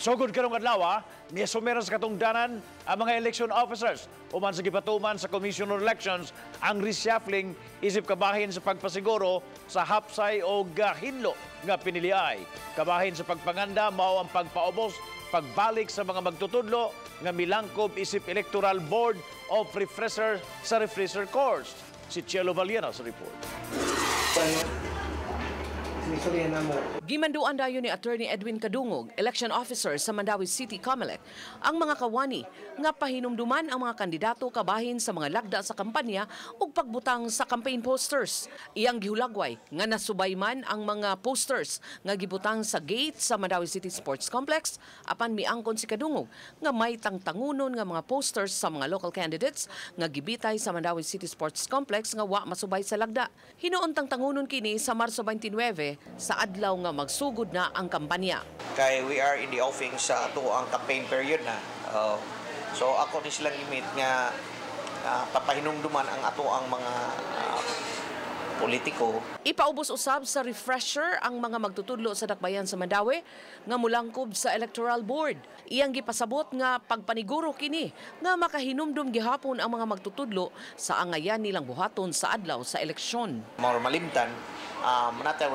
Sugod karong adlaw, nisumira sa katungdanan ang mga election officers uman sa gipatuman sa Commission on Elections ang reshuffling isip kabahin sa pagpasiguro sa hapsay o hinlo nga piniliay. Kabahin sa pagpanganda mao ang pagpaubos pagbalik sa mga magtutudlo nga milangkob isip Electoral Board of Refresher sa refresher course. Si Chelo Valiena sa report. Gimanduan dayon ni Attorney Edwin Kadungog, election officer sa Mandawi City, Comelec, ang mga kawani nga pahinumduman ang mga kandidato kabahin sa mga lagda sa kampanya ug pagbutang sa campaign posters. Iyang gihulagway nga nasubay man ang mga posters nga gibutang sa gate sa Mandawi City Sports Complex apan miangkon si Kadungog nga may tangtangunon nga mga posters sa mga local candidates nga gibitay sa Mandawi City Sports Complex nga wa masubay sa lagda. Hinuon tangtangunon kini sa Marso 29 sa adlaw nga magsugod na ang kampanya. Kay we are in the offing sa ato ang campaign period na. So ako ni silang imit nga papahinumduman ang ato ang mga politiko. Ipaubos usab sa refresher ang mga magtutudlo sa dakbayan sa Mandawi nga mulangkob sa Electoral Board. Iyang gipasabot nga pagpaniguro kini nga makahinumdum gihapon ang mga magtutudlo sa angayan nilang buhaton sa adlaw sa eleksyon. More malimtan manata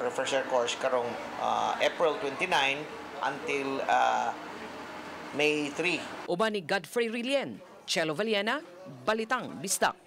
refresher course karong April 29 until May 3. Uban ni Godfrey Rilien, Chelo Valiena, Balitang Bistak.